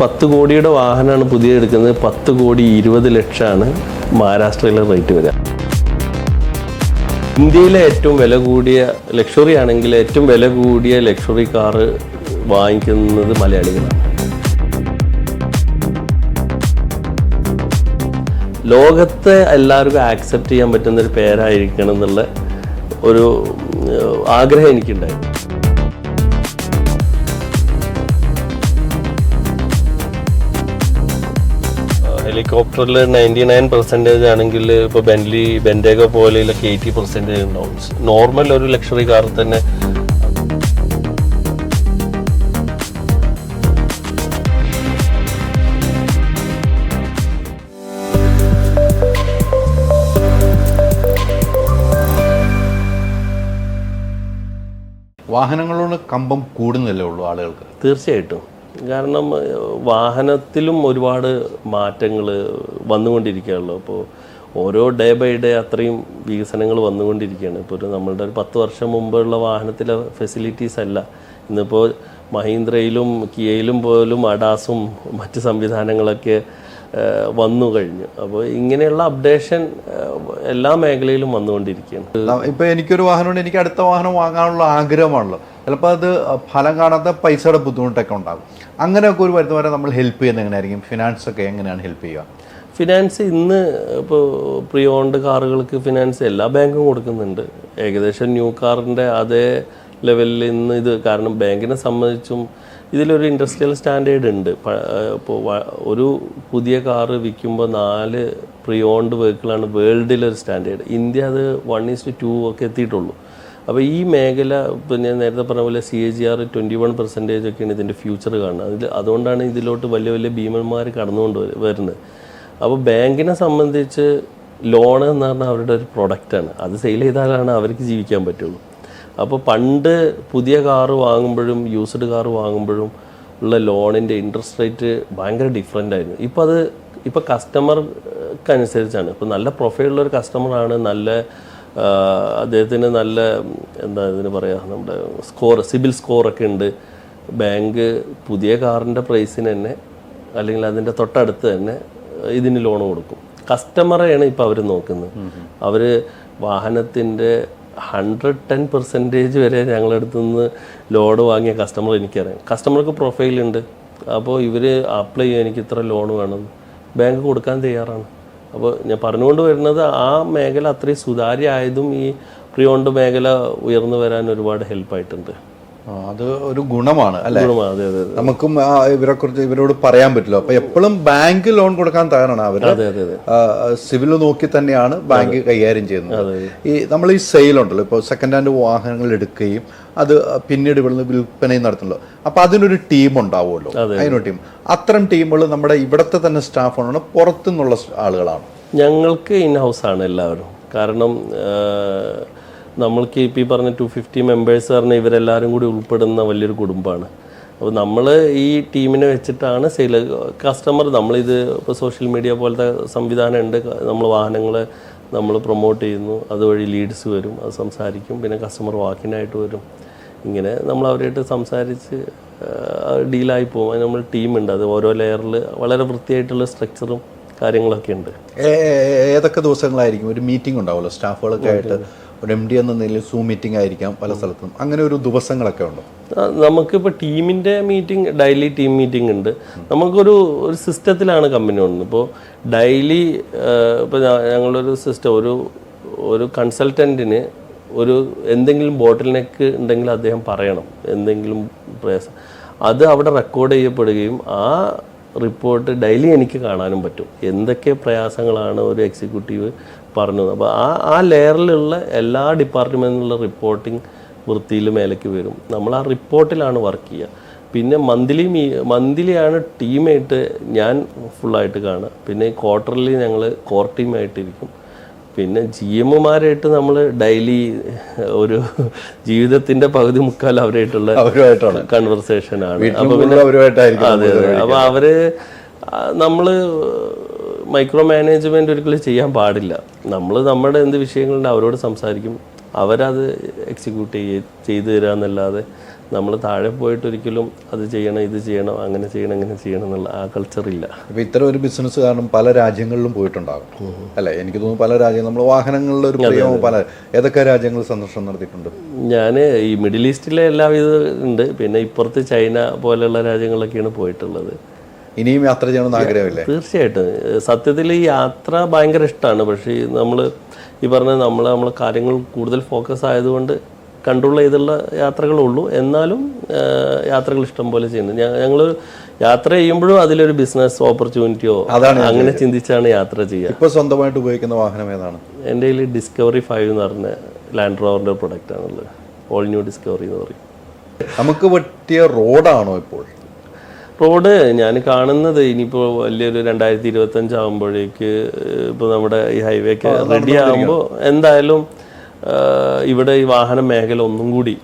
10 കോടിയുടെ വാഹനമാണ് പുതിയ എടുക്കുന്നത്. 10,20,00,000 മഹാരാഷ്ട്രയിലെ റേറ്റ് വരിക. ഇന്ത്യയിലെ ഏറ്റവും വില കൂടിയ ലക്ഷറി ആണെങ്കിൽ ഏറ്റവും വില കൂടിയ ലക്ഷറി കാറ് വാങ്ങിക്കുന്നത് മലയാളികളാണ്. ലോകത്തെ എല്ലാവർക്കും ആക്സെപ്റ്റ് ചെയ്യാൻ പറ്റുന്നൊരു പേരായിരിക്കണം എന്നുള്ള ഒരു ആഗ്രഹം എനിക്കുണ്ടായിരുന്നു. ഹെലികോപ്റ്ററിൽ 99% ആണെങ്കിൽ ഇപ്പോൾ ബെൻഡേഗ പോലെയൊക്കെ 80% ഉണ്ടാവും. നോർമൽ ഒരു ലക്ഷറി കാർ തന്നെ വാഹനങ്ങളോട് കമ്പം കൂടുന്നില്ലേ ഉള്ളൂ ആളുകൾക്ക്? തീർച്ചയായിട്ടും. കാരണം വാഹനത്തിലും ഒരുപാട് മാറ്റങ്ങൾ വന്നുകൊണ്ടിരിക്കുകയുള്ളൂ. അപ്പോൾ ഓരോ ഡേ ബൈ ഡേ അത്രയും വികസനങ്ങൾ വന്നുകൊണ്ടിരിക്കുകയാണ്. ഇപ്പോൾ നമ്മളുടെ ഒരു 10 വർഷം മുമ്പുള്ള വാഹനത്തിലെ ഫെസിലിറ്റീസ് അല്ല ഇന്നിപ്പോൾ മഹീന്ദ്രയിലും കിയയിലും പോലും അഡാസും മറ്റ് സംവിധാനങ്ങളൊക്കെ വന്നു കഴിഞ്ഞു. അപ്പോൾ ഇങ്ങനെയുള്ള അപ്ഡേഷൻ എല്ലാ മേഖലയിലും വന്നുകൊണ്ടിരിക്കുകയാണ്. ഇപ്പോൾ എനിക്കൊരു വാഹനമുണ്ട്, എനിക്ക് അടുത്ത വാഹനം വാങ്ങാനുള്ള ആഗ്രഹമാണല്ലോ. ചിലപ്പോൾ അത് ഫലം കാണാത്ത പൈസയുടെ ബുദ്ധിമുട്ടൊക്കെ ഉണ്ടാകും. അങ്ങനെയൊക്കെ ഒരു വരുന്ന വരെ നമ്മൾ ഹെൽപ്പ് ചെയ്യുന്നത് എങ്ങനെയായിരിക്കും? ഫിനാൻസ് ഒക്കെ എങ്ങനെയാണ് ഹെൽപ്പ് ചെയ്യുക? ഫിനാൻസ് ഇന്ന് ഇപ്പോൾ പ്രീ ഓൺഡ് കാറുകൾക്ക് ഫിനാൻസ് എല്ലാ ബാങ്കും കൊടുക്കുന്നുണ്ട്. ഏകദേശം ന്യൂ കാറിൻ്റെ അതേ ലെവലിൽ ഇന്ന് ഇത്, കാരണം ബാങ്കിനെ സംബന്ധിച്ചും ഇതിലൊരു ഇൻഡസ്ട്രിയൽ സ്റ്റാൻഡേർഡ് ഉണ്ട്. ഇപ്പോൾ ഒരു പുതിയ കാറ് വിൽക്കുമ്പോൾ 4 പ്രീ ഓൺഡ് വെഹിക്കിളാണ് വേൾഡിലൊരു സ്റ്റാൻഡേർഡ്. ഇന്ത്യ അത് 1:2 ഒക്കെ എത്തിയിട്ടുള്ളൂ. അപ്പോൾ ഈ മേഖല ഇപ്പോൾ ഞാൻ നേരത്തെ പറഞ്ഞ പോലെ CAGR 21% ഒക്കെയാണ് ഇതിൻ്റെ ഫ്യൂച്ചർ കാണുന്നത്. അതുകൊണ്ടാണ് ഇതിലോട്ട് വലിയ വലിയ ഭീമന്മാർ കടന്നുകൊണ്ട് വരുന്നത്. അപ്പോൾ ബാങ്കിനെ സംബന്ധിച്ച് ലോൺ എന്ന് പറഞ്ഞാൽ അവരുടെ ഒരു പ്രൊഡക്റ്റാണ്. അത് സെയിൽ ചെയ്താലാണ് അവർക്ക് ജീവിക്കാൻ പറ്റുള്ളൂ. അപ്പോൾ പണ്ട് പുതിയ കാറ് വാങ്ങുമ്പോഴും യൂസ്ഡ് കാറ് വാങ്ങുമ്പോഴും ഉള്ള ലോണിൻ്റെ ഇൻട്രസ്റ്റ് റേറ്റ് ഭയങ്കര ഡിഫറെൻ്റ് ആയിരുന്നു. ഇപ്പോൾ കസ്റ്റമർക്കനുസരിച്ചാണ്. ഇപ്പോൾ നല്ല പ്രൊഫൈലുള്ളൊരു കസ്റ്റമറാണ്, നല്ല അദ്ദേഹത്തിന് നല്ല എന്താ ഇതിന് പറയുക, നമ്മുടെ സിബിൽ സ്കോറൊക്കെ ഉണ്ട്. ബാങ്ക് പുതിയ കാറിൻ്റെ പ്രൈസിന് തന്നെ അല്ലെങ്കിൽ അതിൻ്റെ തൊട്ടടുത്ത് തന്നെ ഇതിന് ലോൺ കൊടുക്കും. കസ്റ്റമറെയാണ് ഇപ്പോൾ അവർ നോക്കുന്നത്. അവർ വാഹനത്തിൻ്റെ 110% വരെ ഞങ്ങളുടെ അടുത്ത് നിന്ന് ലോഡ് വാങ്ങിയ കസ്റ്റമർ എനിക്കറിയാം. കസ്റ്റമർക്ക് പ്രൊഫൈലുണ്ട്. അപ്പോൾ ഇവർ അപ്ലൈ ചെയ്യാൻ എനിക്ക് ഇത്ര ലോൺ വേണം, ബാങ്ക് കൊടുക്കാൻ തയ്യാറാണ്. അപ്പോൾ ഞാൻ പറഞ്ഞുകൊണ്ട് വരുന്നത് ആ മേഖല അത്രയും സുതാര്യമായതും ഈ പ്രീ ഓൺഡ് മേഖല ഉയർന്നു വരാൻ ഒരുപാട് ഹെൽപ്പായിട്ടുണ്ട്. അത് ഒരു ഗുണമാണ് അല്ലേ? അതെ അതെ. നമുക്കും ഇവരോട് പറയാൻ പറ്റില്ല. അപ്പൊ എപ്പോഴും ബാങ്ക് ലോൺ കൊടുക്കാൻ തയ്യാറാണ് അവർ. സിവിൽ നോക്കി തന്നെയാണ് ബാങ്ക് കൈകാര്യം ചെയ്യുന്നത്. നമ്മൾ ഈ സെയിൽ ഉണ്ടല്ലോ, ഇപ്പോൾ സെക്കൻഡ് ഹാൻഡ് വാഹനങ്ങൾ എടുക്കുകയും അത് പിന്നീട് ഇവിടുന്ന് വിൽപ്പനയും നടത്തുന്നല്ലോ. അപ്പൊ അതിനൊരു ടീം ഉണ്ടാവുമല്ലോ, അതിനൊരു ടീം. അത്തരം ടീമുകൾ നമ്മുടെ ഇവിടുത്തെ തന്നെ സ്റ്റാഫാണോ പുറത്തുനിന്നുള്ള ആളുകളാണ്? ഞങ്ങൾക്ക് ഇൻ ഹൗസ് ആണ് എല്ലാവരും. കാരണം നമ്മൾക്ക് ഇപ്പോൾ ഈ പറഞ്ഞ 250 മെമ്പേഴ്സ് പറഞ്ഞാൽ ഇവരെല്ലാവരും കൂടി ഉൾപ്പെടുന്ന വലിയൊരു കുടുംബമാണ്. അപ്പോൾ നമ്മൾ ഈ ടീമിനെ വെച്ചിട്ടാണ് സെയിൽ. കസ്റ്റമർ നമ്മളിത് ഇപ്പോൾ സോഷ്യൽ മീഡിയ പോലത്തെ സംവിധാനം ഉണ്ട്. നമ്മൾ വാഹനങ്ങളെ നമ്മൾ പ്രൊമോട്ട് ചെയ്യുന്നു, അതുവഴി ലീഡ്സ് വരും, അത് സംസാരിക്കും, പിന്നെ കസ്റ്റമർ വാക്കിനായിട്ട് വരും. ഇങ്ങനെ നമ്മൾ അവരായിട്ട് സംസാരിച്ച് ഡീലായി പോകും. നമ്മൾ ടീമുണ്ട്, അത് ഓരോ ലെയറിൽ വളരെ വൃത്തിയായിട്ടുള്ള സ്ട്രക്ചറും കാര്യങ്ങളൊക്കെ ഉണ്ട്. ഏതൊക്കെ ദിവസങ്ങളായിരിക്കും ഒരു മീറ്റിംഗ് ഉണ്ടാവുമല്ലോ സ്റ്റാഫുകളൊക്കെ ആയിട്ട്? ഒരു MD എന്ന നിലയിൽ സൂം മീറ്റിംഗ് ആയിരിക്കാം പല സ്ഥലത്തും. അങ്ങനെ ഒരു ദിവസങ്ങളൊക്കെ ഉണ്ടോ? നമുക്കിപ്പോൾ ടീമിൻ്റെ മീറ്റിംഗ്, ഡെയിലി ടീം മീറ്റിംഗ് ഉണ്ട്. നമുക്കൊരു സിസ്റ്റത്തിലാണ് കമ്പനി വന്നത്. ഇപ്പോൾ ഡെയിലി ഇപ്പോൾ ഞങ്ങളൊരു സിസ്റ്റം, ഒരു കൺസൾട്ടൻറ്റിന് എന്തെങ്കിലും ബോട്ടിൽ നെക്ക് ഉണ്ടെങ്കിൽ അദ്ദേഹം പറയണം, എന്തെങ്കിലും പ്രയാസം, അത് അവിടെ റെക്കോർഡ് ചെയ്യപ്പെടുകയും ആ റിപ്പോർട്ട് ഡെയിലി എനിക്ക് കാണാനും പറ്റും. എന്തൊക്കെ പ്രയാസങ്ങളാണ് ഒരു എക്സിക്യൂട്ടീവ് പറഞ്ഞത്. അപ്പോൾ ആ ലെയറിലുള്ള എല്ലാ ഡിപ്പാർട്ട്മെൻറ്റിലുള്ള റിപ്പോർട്ടിംഗ് വൃത്തിയിൽ മേലേക്ക് വരും. നമ്മൾ ആ റിപ്പോർട്ടിലാണ് വർക്ക് ചെയ്യുക. പിന്നെ മന്ത്ലിയാണ് ടീമായിട്ട് ഞാൻ ഫുള്ളായിട്ട് കാണുക. പിന്നെ ക്വാർട്ടർലി ഞങ്ങൾ കോർ ടീമായിട്ടിരിക്കും. പിന്നെ GMമാരായിട്ട് നമ്മൾ ഡെയിലി ഒരു ജീവിതത്തിൻ്റെ പകുതി മുക്കാൽ അവരായിട്ടുള്ള കൺവെർസേഷനാണ്. അപ്പോൾ പിന്നെ അതെ അതെ. അപ്പോൾ നമ്മൾ മൈക്രോ മാനേജ്മെൻറ്റ് ഒരിക്കലും ചെയ്യാൻ പാടില്ല. നമ്മുടെ എന്ത് വിഷയങ്ങളുണ്ട് അവരോട് സംസാരിക്കും, അവരത് എക്സിക്യൂട്ട് ചെയ്ത് തരിക എന്നല്ലാതെ നമ്മൾ താഴെ പോയിട്ട് ഒരിക്കലും അത് ചെയ്യണം, ഇത് ചെയ്യണം, അങ്ങനെ ചെയ്യണം, ഇങ്ങനെ ചെയ്യണം എന്നുള്ള ആ കൾച്ചറില്ല. ഇപ്പോൾ ഇത്തരം ഒരു ബിസിനസ് കാരണം പല രാജ്യങ്ങളിലും പോയിട്ടുണ്ടാകും അല്ലേ? എനിക്ക് തോന്നുന്നു പല രാജ്യങ്ങൾ നമ്മൾ വാഹനങ്ങളുടെ ഒരു പ്രിയമോ ഏതൊക്കെ രാജ്യങ്ങൾ സന്ദർശനം നടത്തിയിട്ടുണ്ട്? ഞാൻ ഈ മിഡിൽ ഈസ്റ്റിലെ എല്ലാവിധ ഉണ്ട്, പിന്നെ ഇപ്പുറത്ത് ചൈന പോലെയുള്ള രാജ്യങ്ങളിലൊക്കെയാണ് പോയിട്ടുള്ളത്. ഇനിയും യാത്ര ചെയ്യണമെന്ന് ആഗ്രഹമില്ലേ? തീർച്ചയായിട്ടും. സത്യത്തിൽ ഈ യാത്ര ഭയങ്കര ഇഷ്ടമാണ്. പക്ഷേ നമ്മൾ ഈ പറഞ്ഞ നമ്മൾ കാര്യങ്ങൾ കൂടുതൽ ഫോക്കസ് ആയതുകൊണ്ട് കൺട്രോൾ ചെയ്തുള്ള യാത്രകളുള്ളൂ. എന്നാലും യാത്രകൾ ഇഷ്ടം പോലെ ചെയ്യുന്നത്. ഞങ്ങൾ യാത്ര ചെയ്യുമ്പോഴും അതിലൊരു ബിസിനസ് ഓപ്പർച്യൂണിറ്റിയോ അങ്ങനെ ചിന്തിച്ചാണ് യാത്ര ചെയ്യുക. ഇപ്പോൾ സ്വന്തമായിട്ട് ഉപയോഗിക്കുന്ന വാഹനം ഏതാണ്? എൻ്റെ കയ്യിൽ ഡിസ്കവറി 5 എന്ന് പറഞ്ഞ ലാൻഡ് റോവറിൻ്റെ പ്രൊഡക്റ്റ് ആണുള്ളത്. ഓൾ ന്യൂ ഡിസ്കവറി എന്ന് പറയും. നമുക്ക് പറ്റിയ റോഡാണോ ഇപ്പോൾ? റോഡ് ഞാൻ കാണുന്നത് ഇനിയിപ്പോൾ വലിയൊരു 2025 ആകുമ്പോഴേക്ക് ഇപ്പോൾ നമ്മുടെ ഈ ഹൈവേ ഒക്കെ റെഡി ആകുമ്പോൾ എന്തായാലും ഇവിടെ ഈ വാഹന മേഖല ഒന്നും കൂടി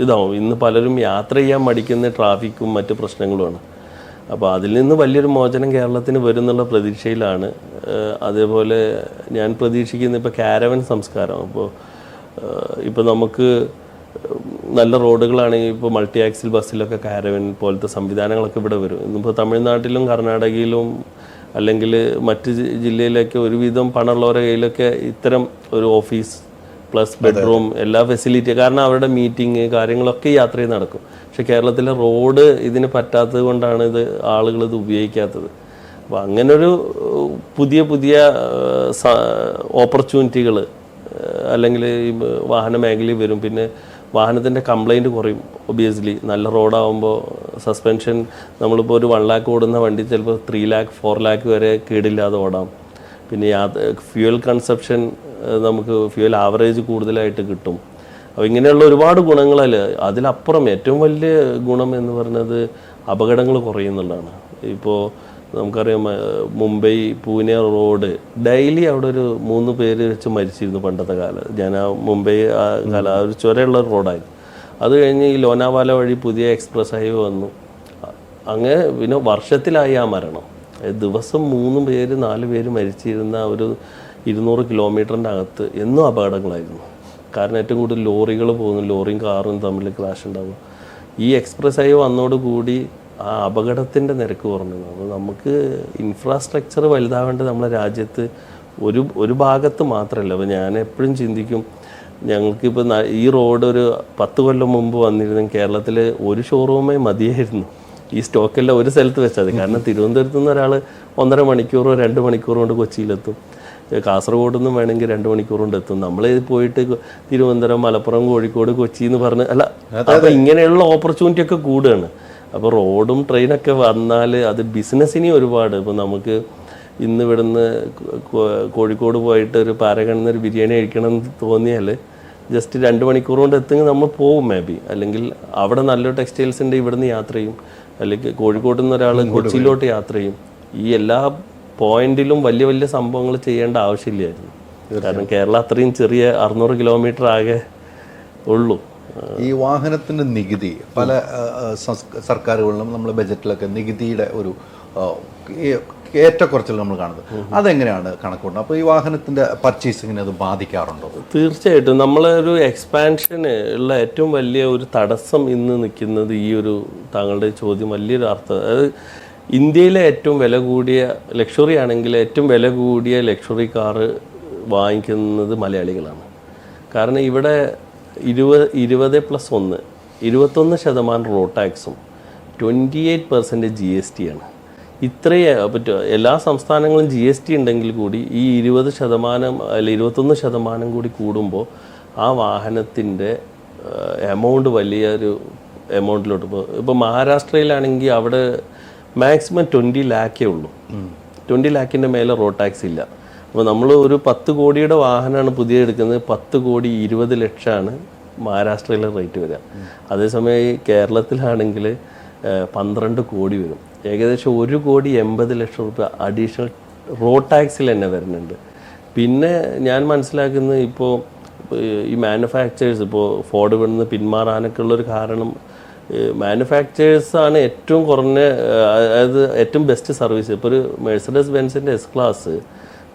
ഇതാവും. ഇന്ന് പലരും യാത്ര ചെയ്യാൻ മടിക്കുന്ന ട്രാഫിക്കും മറ്റ് പ്രശ്നങ്ങളുമാണ്. അപ്പോൾ അതിൽ നിന്ന് വലിയൊരു മോചനം കേരളത്തിന് വരും എന്നുള്ള പ്രതീക്ഷയിലാണ്. അതേപോലെ ഞാൻ പ്രതീക്ഷിക്കുന്ന ഇപ്പോൾ കാരവൻ സംസ്കാരം. ഇപ്പോൾ നമുക്ക് നല്ല റോഡുകളാണെങ്കിൽ ഇപ്പോൾ മൾട്ടി ആക്സിൽ ബസ്സിലൊക്കെ കാരവൻ പോലത്തെ സംവിധാനങ്ങളൊക്കെ ഇവിടെ വരും. ഇന്നിപ്പോൾ തമിഴ്നാട്ടിലും കർണാടകയിലും അല്ലെങ്കിൽ മറ്റ് ജില്ലയിലൊക്കെ ഒരുവിധം പണമുള്ളവരുടെ കയ്യിലൊക്കെ ഇത്തരം ഒരു ഓഫീസ് പ്ലസ് ബെഡ്റൂം എല്ലാ ഫെസിലിറ്റി, കാരണം അവരുടെ മീറ്റിംഗ് കാര്യങ്ങളൊക്കെ യാത്രയിൽ നടക്കും. പക്ഷെ കേരളത്തിലെ റോഡ് ഇതിന് പറ്റാത്തത് കൊണ്ടാണ് ആളുകൾ ഇത് ഉപയോഗിക്കാത്തത്. അപ്പോൾ അങ്ങനൊരു പുതിയ പുതിയ ഓപ്പർച്യൂണിറ്റികൾ അല്ലെങ്കിൽ ഈ വാഹന മേഖലയിൽ വരും. പിന്നെ വാഹനത്തിൻ്റെ കംപ്ലൈൻറ്റ് കുറയും. ഒബിയസ്ലി നല്ല റോഡാകുമ്പോൾ സസ്പെൻഷൻ നമ്മളിപ്പോൾ ഒരു 1 lakh ഓടുന്ന വണ്ടി ചിലപ്പോൾ 3 lakh 4 lakh വരെ കേടില്ലാതെ ഓടാം. പിന്നെ ഫ്യൂവൽ കൺസപ്ഷൻ നമുക്ക് ഫ്യൂവൽ ആവറേജ് കൂടുതലായിട്ട് കിട്ടും. അപ്പോൾ ഇങ്ങനെയുള്ള ഒരുപാട് ഗുണങ്ങളല്ല. അതിലപ്പുറം ഏറ്റവും വലിയ ഗുണം എന്ന് പറയുന്നത് അപകടങ്ങൾ കുറയുന്നുള്ളതാണ്. ഇപ്പോൾ നമുക്കറിയാം മുംബൈ പൂനെ റോഡ് ഡെയിലി അവിടെ ഒരു 3 പേര് വെച്ച് മരിച്ചിരുന്നു പണ്ടത്തെ കാലം. ഞാൻ മുംബൈ കാലം ഒരു ചുരമുള്ള റോഡായിരുന്നു. അത് കഴിഞ്ഞ് ഈ ലോനാവാല വഴി പുതിയ എക്സ്പ്രസ് ഹൈവേ വന്നു. അങ്ങനെ പിന്നെ വർഷത്തിലായി ആ മരണം. ദിവസം 3 പേര് 4 പേര് മരിച്ചിരുന്ന ഒരു 200 കിലോമീറ്ററിൻ്റെ അകത്ത് എന്നും അപകടങ്ങളായിരുന്നു. കാരണം ഏറ്റവും കൂടുതൽ ലോറികൾ പോകുന്നു, ലോറിയും കാറും തമ്മിൽ ക്രാഷ് ഉണ്ടാകും. ഈ എക്സ്പ്രസ് ഹൈവേ വന്നതോടുകൂടി ആ അപകടത്തിൻ്റെ നിരക്ക് കുറഞ്ഞു. അപ്പോൾ നമുക്ക് ഇൻഫ്രാസ്ട്രക്ചർ വലുതാവേണ്ടത് നമ്മുടെ രാജ്യത്ത് ഒരു ഭാഗത്ത് മാത്രമല്ല. അപ്പോൾ ഞാൻ എപ്പോഴും ചിന്തിക്കും, ഞങ്ങൾക്കിപ്പോൾ ഈ റോഡ് ഒരു 10 കൊല്ലം മുമ്പ് വന്നിരുന്നെങ്കിൽ കേരളത്തിൽ ഒരു ഷോറൂമേ മതിയായിരുന്നു. ഈ സ്റ്റോക്കെല്ലാം ഒരു സ്ഥലത്ത് വെച്ചാൽ മതി. കാരണം തിരുവനന്തപുരത്ത് നിന്ന് ഒരാൾ 1.5 മണിക്കൂറോ 2 മണിക്കൂറോ കൊണ്ട് കൊച്ചിയിലെത്തും. കാസർഗോഡ് നിന്നും വേണമെങ്കിൽ 2 മണിക്കൂർ കൊണ്ട് എത്തും. നമ്മൾ പോയിട്ട് തിരുവനന്തപുരം, മലപ്പുറം, കോഴിക്കോട്, കൊച്ചി എന്ന് പറഞ്ഞ് അല്ല. അപ്പോൾ ഇങ്ങനെയുള്ള ഓപ്പർച്യൂണിറ്റി ഒക്കെ കൂടുകയാണ്. അപ്പോൾ റോഡും ട്രെയിനൊക്കെ വന്നാൽ അത് ബിസിനസ്സിന് ഒരുപാട്. ഇപ്പോൾ നമുക്ക് ഇന്ന് ഇവിടുന്ന് കോഴിക്കോട് പോയിട്ട് ഒരു പാരഗണിൽ ഒരു ബിരിയാണി കഴിക്കണം എന്ന് തോന്നിയാൽ ജസ്റ്റ് 2 മണിക്കൂർ കൊണ്ട് എത്തുമെങ്കിൽ നമ്മൾ പോവും മേ ബി. അല്ലെങ്കിൽ അവിടെ നല്ലൊരു ടെക്സ്റ്റൈൽസിൻ്റെ ഇവിടുന്ന് യാത്ര ചെയ്യും. അല്ലെങ്കിൽ കോഴിക്കോട് നിന്ന് ഒരാൾ കൊച്ചിയിലോട്ട് യാത്ര ചെയ്യും. ഈ എല്ലാ പോയിന്റിലും വലിയ വലിയ സംഭവങ്ങൾ ചെയ്യേണ്ട ആവശ്യമില്ലായിരുന്നു. കാരണം കേരളം അത്രയും ചെറിയ 600 കിലോമീറ്റർ ആകെ ഉള്ളൂ. ഈ വാഹനത്തിൻ്റെ നികുതി പല സർക്കാരുകളിലും നമ്മുടെ ബജറ്റിലൊക്കെ നികുതിയുടെ ഒരു ഏറ്റക്കുറച്ചിൽ നമ്മൾ കാണുന്നത്, അതെങ്ങനെയാണ് കണക്കൂട്ടുന്നത്? അപ്പോൾ ഈ വാഹനത്തിൻ്റെ പർച്ചേസിങ്ങിനെ അത് ബാധിക്കാറുണ്ടോ? തീർച്ചയായിട്ടും. നമ്മളൊരു എക്സ്പാൻഷന് ഉള്ള ഏറ്റവും വലിയ ഒരു തടസ്സം ഇന്ന് നിൽക്കുന്നത് ഈ ഒരു താങ്കളുടെ ചോദ്യം വലിയൊരു അർത്ഥം. അതായത് ഇന്ത്യയിലെ ഏറ്റവും വില കൂടിയ ലക്ഷറി ആണെങ്കിൽ ഏറ്റവും വില കൂടിയ ലക്ഷറി കാറ് വാങ്ങിക്കുന്നത് മലയാളികളാണ്. കാരണം ഇവിടെ 20+1 21% റോഡ് ടാക്സും 28% GST ആണ്. ഇത്രയും പറ്റുക. എല്ലാ സംസ്ഥാനങ്ങളും GST ഉണ്ടെങ്കിൽ കൂടി ഈ 20% അല്ല 21% കൂടി കൂടുമ്പോൾ ആ വാഹനത്തിൻ്റെ എമൗണ്ട് വലിയൊരു എമൗണ്ടിലോട്ട് ഇപ്പോൾ മഹാരാഷ്ട്രയിലാണെങ്കിൽ അവിടെ മാക്സിമം 20 lakh ഉള്ളൂ. 20 lakhൻ്റെ മേലെ റോഡ് ടാക്സ് ഇല്ല. അപ്പോൾ നമ്മൾ ഒരു 10 കോടിയുടെ വാഹനമാണ് പുതിയ എടുക്കുന്നത്. 10 കോടി 20 ലക്ഷമാണ് മഹാരാഷ്ട്രയിലെ റേറ്റ് വരിക. അതേസമയം ഈ കേരളത്തിലാണെങ്കിൽ 12 കോടി വരും. ഏകദേശം 1,80,00,000 രൂപ അഡീഷണൽ റോഡ് ടാക്സിൽ തന്നെ വരുന്നുണ്ട്. പിന്നെ ഞാൻ മനസ്സിലാക്കുന്നത് ഇപ്പോൾ ഈ മാനുഫാക്ചേഴ്സ് ഇപ്പോൾ ഫോർഡ് ഇവിടുന്ന് പിന്മാറാനൊക്കെ ഉള്ളൊരു കാരണം മാനുഫാക്ചേഴ്സാണ് ഏറ്റവും കുറഞ്ഞ, അതായത് ഏറ്റവും ബെസ്റ്റ് സർവീസ്. ഇപ്പോൾ ഒരു മെഴ്സഡസ് ബെൻസിൻ്റെ S ക്ലാസ്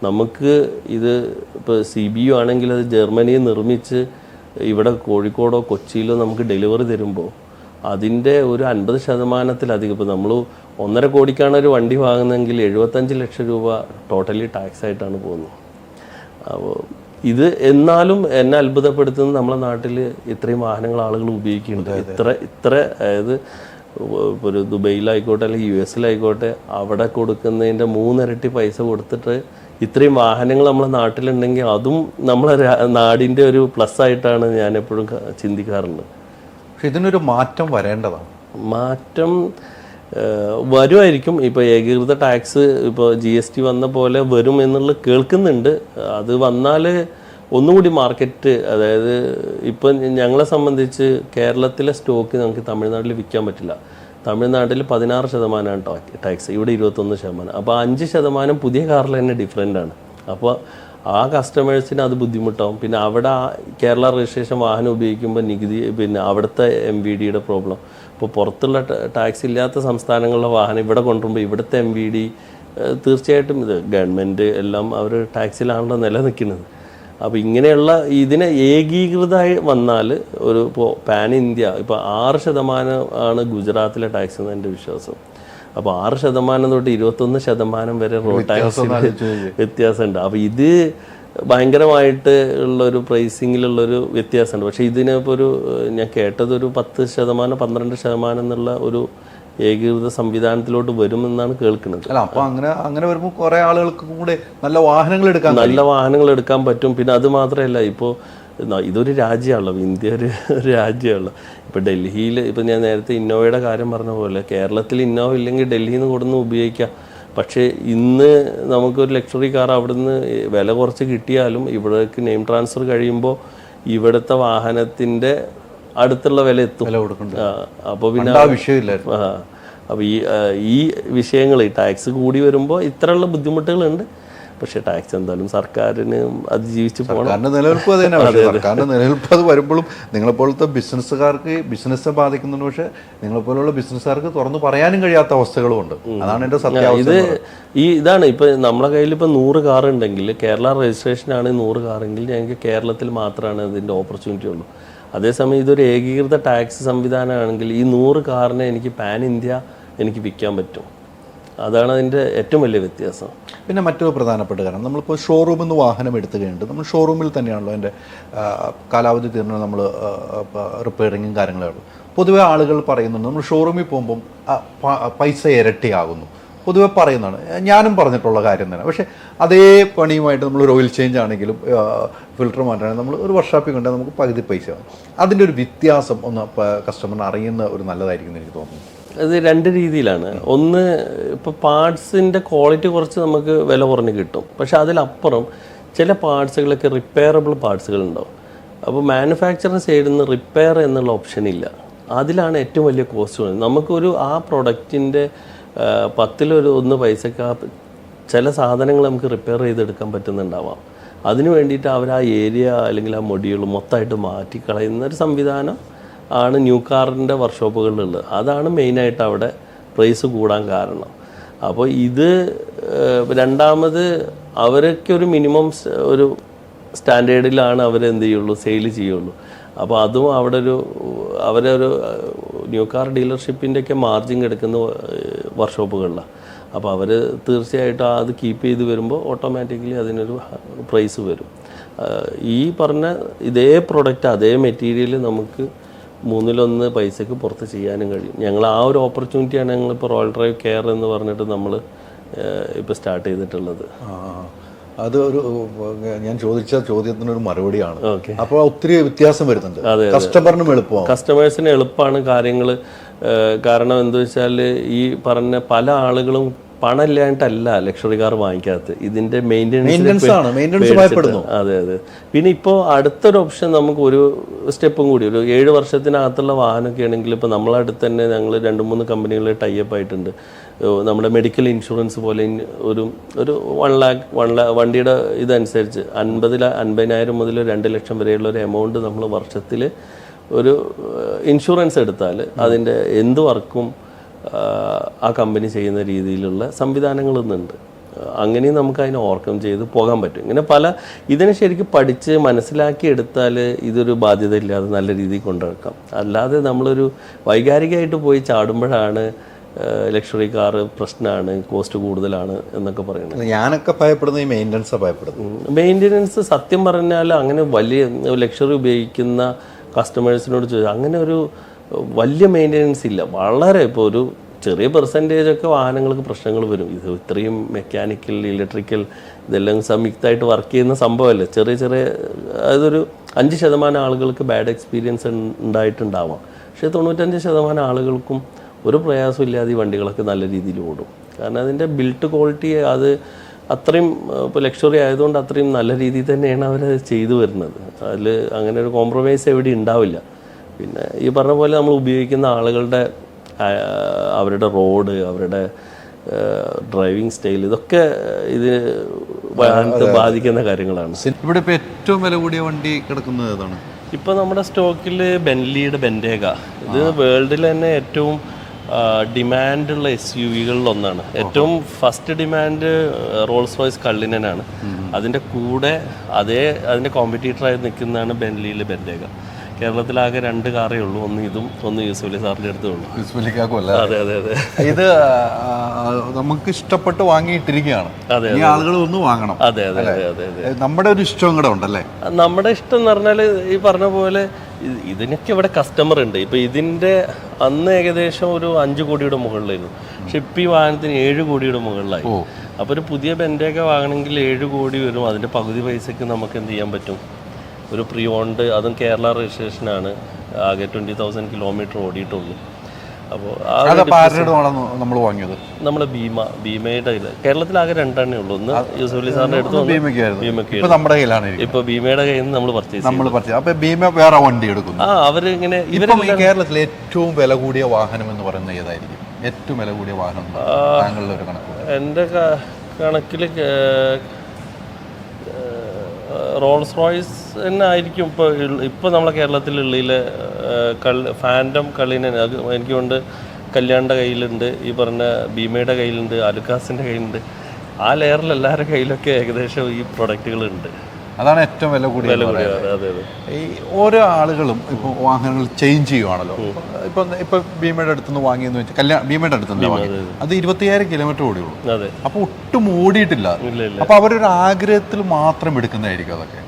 നമുക്ക് ഇത് ഇപ്പോൾ CBU ആണെങ്കിൽ അത് ജർമ്മനിയിൽ നിർമ്മിച്ച് ഇവിടെ കോഴിക്കോടോ കൊച്ചിയിലോ നമുക്ക് ഡെലിവറി തരുമ്പോൾ അതിൻ്റെ ഒരു 50%-ലധികം, ഇപ്പോൾ നമ്മൾ 1.5 കോടിക്കാണ് ഒരു വണ്ടി വാങ്ങുന്നതെങ്കിൽ 75 ലക്ഷം രൂപ ടോട്ടലി ടാക്സ് ആയിട്ടാണ് പോകുന്നത്. അപ്പോൾ ഇത് എന്നാലും എന്നെ അത്ഭുതപ്പെടുത്തുന്നത് നമ്മളെ നാട്ടിൽ ഇത്രയും വാഹനങ്ങൾ ആളുകൾ ഉപയോഗിക്കുന്നുണ്ട്. ഇത്ര അതായത് ഒരു ദുബൈയിലായിക്കോട്ടെ അല്ലെങ്കിൽ US-ലായിക്കോട്ടെ അവിടെ കൊടുക്കുന്നതിൻ്റെ 3 ഇരട്ടി പൈസ കൊടുത്തിട്ട് ഇത്രയും വാഹനങ്ങൾ നമ്മളെ നാട്ടിലുണ്ടെങ്കിൽ അതും നമ്മളെ നാടിൻ്റെ ഒരു പ്ലസ് ആയിട്ടാണ് ഞാൻ എപ്പോഴും ചിന്തിക്കാറുണ്ട്. പക്ഷെ ഇതിനൊരു മാറ്റം വരേണ്ടതാണ്. മാറ്റം വരുമായിരിക്കും. ഇപ്പോൾ ഏകീകൃത ടാക്സ് ഇപ്പോൾ GST വന്ന പോലെ വരും എന്നുള്ളത് കേൾക്കുന്നുണ്ട്. അത് വന്നാൽ ഒന്നുകൂടി മാർക്കറ്റ്, അതായത് ഇപ്പം ഞങ്ങളെ സംബന്ധിച്ച് കേരളത്തിലെ സ്റ്റോക്ക് നമുക്ക് തമിഴ്നാട്ടിൽ വിൽക്കാൻ പറ്റില്ല. തമിഴ്നാട്ടിൽ 16% ടാക്സ്, ഇവിടെ 21%. അപ്പോൾ 5% പുതിയ കാറിൽ തന്നെ ഡിഫറെൻ്റ് ആണ്. അപ്പോൾ ആ കസ്റ്റമേഴ്സിന് അത് ബുദ്ധിമുട്ടാവും. പിന്നെ അവിടെ കേരള രജിസ്ട്രേഷൻ വാഹനം ഉപയോഗിക്കുമ്പോൾ നികുതി, പിന്നെ അവിടുത്തെ MVDയുടെ പ്രോബ്ലം. ഇപ്പോൾ പുറത്തുള്ള ടാക്സ് ഇല്ലാത്ത സംസ്ഥാനങ്ങളിലെ വാഹനം ഇവിടെ കൊണ്ടുവരുമ്പോൾ ഇവിടുത്തെ MVD തീർച്ചയായിട്ടും ഇത് ഗവൺമെൻറ് എല്ലാം അവർ ടാക്സിലാണല്ലോ നിലനിൽക്കുന്നത്. അപ്പോൾ ഇങ്ങനെയുള്ള ഇതിനെ ഏകീകൃതമായി വന്നാൽ ഒരു ഇപ്പോൾ പാൻ ഇന്ത്യ ഇപ്പോൾ 6% ആണ് ഗുജറാത്തിലെ ടാക്സ് എന്ന് എൻ്റെ വിശ്വാസം. അപ്പോൾ 6% തൊട്ട് 21% വരെ റോഡ് ടാക്സിന് വ്യത്യാസമുണ്ട്. അപ്പോൾ ഇത് ഭയങ്കരമായിട്ട് ഉള്ളൊരു പ്രൈസിങ്ങിലുള്ളൊരു വ്യത്യാസമുണ്ട്. പക്ഷേ ഇതിനിപ്പോൾ ഞാൻ കേട്ടത് ഒരു 10%, 12% എന്നുള്ള ഒരു ഏകീകൃത സംവിധാനത്തിലോട്ട് വരുമെന്നാണ് കേൾക്കുന്നത്. അല്ല, അപ്പോൾ അങ്ങനെ വരുമ്പോൾ കുറേ ആളുകൾക്ക് കൂടെ നല്ല വാഹനങ്ങൾ എടുക്കാൻ പറ്റും. പിന്നെ അത് മാത്രമല്ല, ഇപ്പോൾ ഇതൊരു രാജ്യമാണല്ലോ, ഇന്ത്യ ഒരു രാജ്യമാണല്ലോ. ഇപ്പോൾ ഡൽഹിയിൽ ഇപ്പോൾ ഞാൻ നേരത്തെ ഇന്നോവയുടെ കാര്യം പറഞ്ഞ പോലെ കേരളത്തിൽ ഇന്നോവ ഇല്ലെങ്കിൽ ഡൽഹിയിൽ നിന്ന് കൊടുന്ന് ഉപയോഗിക്കാം. പക്ഷേ ഇന്ന് നമുക്കൊരു ലക്ഷറി കാർ അവിടുന്ന് വില കുറച്ച് കിട്ടിയാലും ഇവിടേക്ക് നെയിം ട്രാൻസ്ഫർ കഴിയുമ്പോൾ ഇവിടുത്തെ വാഹനത്തിൻ്റെ അടുത്തുള്ള വില എത്തും. അപ്പോൾ പിന്നെ അപ്പോൾ ഈ വിഷയങ്ങൾ ഈ ടാക്സ് കൂടി വരുമ്പോൾ ഇത്രയുള്ള ബുദ്ധിമുട്ടുകളുണ്ട്. പക്ഷേ ടാക്സ് എന്തായാലും സർക്കാരിന് അതിജീവിച്ച് പോകണം. സർക്കാരിൻ്റെ നിലനിൽപ്പ് അത് വരുമ്പോഴും നിങ്ങളെപ്പോലത്തെ ബിസിനസ്സുകാർക്ക് ബിസിനസ്സിനെ ബാധിക്കുന്നുണ്ട്. പക്ഷേ നിങ്ങളെപ്പോലുള്ള ബിസിനസ്സുകാർക്ക് തുറന്നു പറയാനും കഴിയാത്ത അവസ്ഥകളും ഉണ്ട്. അതാണ് എൻ്റെ സത്യാവസ്ഥ. ഇതാണ് ഇപ്പോൾ നമ്മളെ കയ്യിൽ ഇപ്പോൾ 100 കാർ ഉണ്ടെങ്കിൽ, കേരള രജിസ്ട്രേഷനാണ് 100 കാറെങ്കിൽ ഞങ്ങൾക്ക് കേരളത്തിൽ മാത്രമാണ് ഇതിൻ്റെ ഓപ്പർച്യൂണിറ്റി ഉള്ളൂ. അതേസമയം ഇതൊരു ഏകീകൃത ടാക്സ് സംവിധാനമാണെങ്കിൽ ഈ 100 കാറിനെ എനിക്ക് പാൻ ഇന്ത്യ എനിക്ക് വിൽക്കാൻ പറ്റും. അതാണ് അതിൻ്റെ ഏറ്റവും വലിയ വ്യത്യാസം. പിന്നെ മറ്റൊരു പ്രധാനപ്പെട്ട കാരണം, നമ്മളിപ്പോൾ ഷോറൂമിൽ നിന്ന് വാഹനം എടുത്തു കഴിഞ്ഞിട്ട് നമ്മൾ ഷോറൂമിൽ തന്നെയാണല്ലോ അതിൻ്റെ കാലാവധി തീർന്ന നമ്മൾ റിപ്പയറിങ്ങും കാര്യങ്ങളും. പൊതുവെ ആളുകൾ പറയുന്നുണ്ട് നമ്മൾ ഷോറൂമിൽ പോകുമ്പം പൈസ ഇരട്ടിയാകുന്നു, പൊതുവെ പറയുന്നതാണ്. ഞാനും പറഞ്ഞിട്ടുള്ള കാര്യം തന്നെ. പക്ഷേ അതേ പണിയുമായിട്ട് നമ്മൾ ഒരു ഓയിൽ ചേഞ്ച് ആണെങ്കിലും ഫിൽറ്റർ മാറ്റാണെങ്കിൽ നമ്മൾ ഒരു വർക്ക്ഷോപ്പിൽ കൊണ്ടാൽ നമുക്ക് പകുതി പൈസ ആകും. അതിൻ്റെ ഒരു വ്യത്യാസം ഒന്ന് കസ്റ്റമറിന് അറിയുന്ന ഒരു നല്ലതായിരിക്കും എനിക്ക് തോന്നുന്നു. അത് 2 രീതിയിലാണ്. ഒന്ന്, ഇപ്പോൾ പാർട്സിൻ്റെ ക്വാളിറ്റി കുറച്ച് നമുക്ക് വില കുറഞ്ഞ് കിട്ടും. പക്ഷെ അതിലപ്പുറം ചില പാർട്സുകളൊക്കെ റിപ്പയറബിൾ പാർട്സുകൾ ഉണ്ടാവും. അപ്പോൾ മാനുഫാക്ചറിങ് സൈഡിൽ നിന്ന് റിപ്പയർ എന്നുള്ള ഓപ്ഷൻ ഇല്ല. അതിലാണ് ഏറ്റവും വലിയ കോസ്റ്റ് വരുന്നത്. നമുക്കൊരു ആ പ്രൊഡക്റ്റിൻ്റെ 10-1 പൈസക്ക് ചില സാധനങ്ങൾ നമുക്ക് റിപ്പയർ ചെയ്തെടുക്കാൻ പറ്റുന്നുണ്ടാവാം. അതിന് വേണ്ടിയിട്ട് അവർ ആ ഏരിയ അല്ലെങ്കിൽ ആ മൊഡ്യൂൾ മൊത്തമായിട്ട് മാറ്റിക്കളയുന്നൊരു സംവിധാനം ആണ് ന്യൂ കാറിൻ്റെ വർക്ക്ഷോപ്പുകളിലുള്ളത്. അതാണ് മെയിനായിട്ട് അവിടെ പ്രൈസ് കൂടാൻ കാരണം. അപ്പോൾ ഇത് രണ്ടാമത് അവരൊക്കെ ഒരു മിനിമം ഒരു സ്റ്റാൻഡേർഡിലാണ് അവരെന്ത് ചെയ്യുള്ളൂ, സെയിൽ ചെയ്യുള്ളൂ. അപ്പോൾ അതും അവിടെ അവരൊരു ന്യൂ കാർ ഡീലർഷിപ്പിൻ്റെയൊക്കെ മാർജിൻ എടുക്കുന്ന വർക്ക്ഷോപ്പുകളിലാണ്. അപ്പോൾ അവർ തീർച്ചയായിട്ടും അത് കീപ്പ് ചെയ്ത് വരുമ്പോൾ ഓട്ടോമാറ്റിക്കലി അതിനൊരു പ്രൈസ് വരും. ഈ പറഞ്ഞ ഇതേ പ്രൊഡക്റ്റ് അതേ മെറ്റീരിയൽ നമുക്ക് 1/3 പൈസക്ക് പുറത്ത് ചെയ്യാനും കഴിയും. ഞങ്ങൾ ആ ഒരു ഓപ്പർച്യൂണിറ്റിയാണ് ഞങ്ങളിപ്പോൾ റോയൽ ഡ്രൈവ് കെയർ എന്ന് പറഞ്ഞിട്ട് നമ്മൾ ഇപ്പോൾ സ്റ്റാർട്ട് ചെയ്തിട്ടുള്ളത്. അത് ഒരു ഞാൻ ചോദിച്ച ചോദ്യത്തിനൊരു മറുപടിയാണ്. അപ്പോൾ ഒത്തിരി വ്യത്യാസം വരുന്നുണ്ട്. കസ്റ്റമറിനും എളുപ്പമാണ്, കസ്റ്റമേഴ്സിന് എളുപ്പമാണ് കാര്യങ്ങൾ. കാരണം എന്താ വെച്ചാൽ ഈ പറഞ്ഞ പല ആളുകളും പണമില്ലായിട്ടല്ല ലക്ഷറി കാർ വാങ്ങിക്കാത്തത്, ഇതിന്റെ മെയിൻ്റെനൻസ്. അതെ. പിന്നെ ഇപ്പോൾ അടുത്തൊരു ഓപ്ഷൻ നമുക്ക് ഒരു സ്റ്റെപ്പും കൂടി, ഒരു 7 വർഷത്തിനകത്തുള്ള വാഹനമൊക്കെ ആണെങ്കിൽ ഇപ്പോൾ നമ്മളെ അടുത്ത് തന്നെ ഞങ്ങൾ 2-3 കമ്പനികളിൽ ടൈപ്പ് ആയിട്ടുണ്ട്. നമ്മുടെ മെഡിക്കൽ ഇൻഷുറൻസ് പോലെ ഒരു 1 lakh വണ്ടിയുടെ ഇതനുസരിച്ച് 50,000 മുതൽ 2 ലക്ഷം വരെയുള്ള ഒരു എമൗണ്ട് നമ്മൾ വർഷത്തിൽ ഒരു ഇൻഷുറൻസ് എടുത്താൽ അതിൻ്റെ എന്ത് വർക്കും ആ കമ്പനി ചെയ്യുന്ന രീതിയിലുള്ള സംവിധാനങ്ങൾ ഇന്നുണ്ട്. അങ്ങനെയും നമുക്ക് അതിനെ ഓവർകം ചെയ്ത് പോകാൻ പറ്റും. ഇങ്ങനെ ഇതിനെ ശരിക്കും പഠിച്ച് മനസ്സിലാക്കി എടുത്താൽ ഇതൊരു ബാധ്യത ഇല്ലാതെ നല്ല രീതിയിൽ കൊണ്ടുവെക്കാം. അല്ലാതെ നമ്മളൊരു വൈകാരികമായിട്ട് പോയി ചാടുമ്പോഴാണ് ലക്ഷറി കാറ് പ്രശ്നമാണ്, കോസ്റ്റ് കൂടുതലാണ് എന്നൊക്കെ പറയുന്നത്. ഞാനൊക്കെ ഭയപ്പെടുന്നത് ഈ മെയിൻ്റനൻസ് ഭയപ്പെടുന്നു. മെയിൻ്റനൻസ് സത്യം പറഞ്ഞാൽ അങ്ങനെ വലിയ ലക്ഷറി ഉപയോഗിക്കുന്ന കസ്റ്റമേഴ്സിനോട് ചോദിച്ചാൽ അങ്ങനെ ഒരു വലിയ മെയിൻ്റനൻസ് ഇല്ല. വളരെ ഇപ്പോൾ ഒരു ചെറിയ പെർസെൻറ്റേജൊക്കെ വാഹനങ്ങൾക്ക് പ്രശ്നങ്ങൾ വരും. ഇത് ഇത്രയും മെക്കാനിക്കൽ, ഇലക്ട്രിക്കൽ ഇതെല്ലാം സംയുക്തമായിട്ട് വർക്ക് ചെയ്യുന്ന സംഭവമല്ലേ. അതൊരു 5% ആളുകൾക്ക് ബാഡ് എക്സ്പീരിയൻസ് ഉണ്ടായിട്ടുണ്ടാവാം. പക്ഷേ 95% ആളുകൾക്കും ഒരു പ്രയാസമില്ലാതെ ഈ വണ്ടികളൊക്കെ നല്ല രീതിയിൽ ഓടും. കാരണം അതിൻ്റെ ബിൽറ്റ് ക്വാളിറ്റി അത് അത്രയും ഇപ്പോൾ ലക്ഷറി ആയതുകൊണ്ട് അത്രയും നല്ല രീതിയിൽ തന്നെയാണ് അവരത് ചെയ്തു വരുന്നത്. അതിൽ അങ്ങനെ ഒരു കോംപ്രമൈസ് എവിടെ ഉണ്ടാവില്ല. പിന്നെ ഈ പറഞ്ഞ പോലെ നമ്മൾ ഉപയോഗിക്കുന്ന ആളുകളുടെ അവരുടെ റോഡ്, അവരുടെ ഡ്രൈവിംഗ് സ്റ്റൈൽ, ഇതൊക്കെ ഇത് വാഹനത്തെ ബാധിക്കുന്ന കാര്യങ്ങളാണ്. ഇവിടെ ഇപ്പോൾ ഏറ്റവും വില കൂടിയ വണ്ടി കിടക്കുന്നത് ഏതാണ്? ഇപ്പോൾ നമ്മുടെ സ്റ്റോക്കിൽ ബെന്റ്ലിയുടെ ബെൻറ്റേഗ. ഇത് വേൾഡിൽ തന്നെ ഏറ്റവും ഡിമാൻഡുള്ള SUVകളിൽ ഒന്നാണ്. ഏറ്റവും ഫസ്റ്റ് ഡിമാൻഡ് റോൾസ് റോയ്സ് കള്ളിനനാണ്. അതിൻ്റെ കൂടെ അതിൻ്റെ കോമ്പറ്റീറ്ററായി നിൽക്കുന്നതാണ് ബെന്റ്ലിയിലെ ബെൻറ്റേഗ. കേരളത്തിലാകെ 2 കാറേ ഉള്ളൂ. ഒന്ന് ഇതും ഒന്ന് യൂസുഫലി സാറിൻ്റെ അടുത്തേ ഉള്ളൂ. അതെ അതെ അതെ. ഇത് നമുക്ക് ഇഷ്ടപ്പെട്ട് വാങ്ങിയിട്ടിരിക്കുകയാണ്. ഈ ആളുകൾ ഒന്ന് വാങ്ങണം. അതെ അതെ അതെ അതെ അതെ. നമ്മുടെ ഒരു ഇഷ്ടം കൂടെ ഉണ്ടല്ലേ. നമ്മുടെ ഇഷ്ടം എന്ന് പറഞ്ഞാൽ ഈ പറഞ്ഞ പോലെ ഇതിനൊക്കെ ഇവിടെ കസ്റ്റമർ ഉണ്ട്. ഇപ്പം ഇതിൻ്റെ അന്ന് ഏകദേശം ഒരു 5 കോടിയുടെ മുകളിലായിരുന്നു. പക്ഷെ ഇപ്പം ഈ വാഹനത്തിന് 7 കോടിയുടെ മുകളിലായി. അപ്പോൾ ഒരു പുതിയ ബെൻറ്റൊക്കെ വാങ്ങണമെങ്കിൽ 7 കോടി വരും. അതിൻ്റെ പകുതി പൈസക്ക് നമുക്ക് എന്ത് ചെയ്യാൻ പറ്റും? ഒരു പ്രീ ഓൺഡ്, അതും കേരള രജിസ്ട്രേഷനാണ്. ആകെ 20,000 കിലോമീറ്റർ ഓടിയിട്ടുള്ളൂ. അപ്പോൾ നമ്മൾ വാങ്ങിയത് നമ്മുടെ ഭീമയുടെ കേരളത്തിലാകെ 2 എണ്ണേ ഉള്ളൂ. ഒന്ന് യൂസുഫലി സാറിൻ്റെ അടുത്ത് ഇപ്പോൾ ഭീമയുടെ കയ്യിൽ നിന്ന് നമ്മൾ പർച്ചേസ് വണ്ടി എടുക്കുന്നു. അവരിങ്ങനെ കേരളത്തിലെ ഏറ്റവും വില കൂടിയ വാഹനം എന്ന് പറയുന്നത് ഏതായിരിക്കും? ഏറ്റവും വില കൂടിയ വാഹനം താങ്കളുടെ ഒരു കണക്ക്? എൻ്റെ കണക്കിൽ റോൾസ് റോയ്സ് തന്നെ ആയിരിക്കും ഇപ്പോൾ നമ്മളെ കേരളത്തിലുള്ളിലെ ഫാൻറ്റം കള്ളിനൻ. അത് എനിക്കുകൊണ്ട് കല്യാണിൻ്റെ കയ്യിലുണ്ട്, ഈ പറഞ്ഞ ഭീമയുടെ കയ്യിലുണ്ട്, അലുക്കാസിൻ്റെ കയ്യിലുണ്ട്. ആ ലെയറിൽ എല്ലാവരുടെ കയ്യിലൊക്കെ ഏകദേശം ഈ പ്രൊഡക്റ്റുകളുണ്ട്. അതാണ് ഏറ്റവും വില കൂടിയ. അതെ അതെ. ഈ ഓരോ ആളുകളും ഇപ്പോൾ വാഹനങ്ങൾ ചേഞ്ച് ചെയ്യുവാണല്ലോ. ഇപ്പൊ ഭീമയുടെ അടുത്തുനിന്ന് വാങ്ങിയെന്ന് വെച്ചാൽ ഭീമയുടെ അടുത്തുനിന്ന് വാങ്ങി, അത് 25,000 കിലോമീറ്റർ ഓടിയുള്ളൂ. അതെ. അപ്പൊ ഒട്ടും ഓടിയിട്ടില്ല. അപ്പൊ അവരൊരു ആഗ്രഹത്തിൽ മാത്രം എടുക്കുന്നതായിരിക്കും. അതൊക്കെ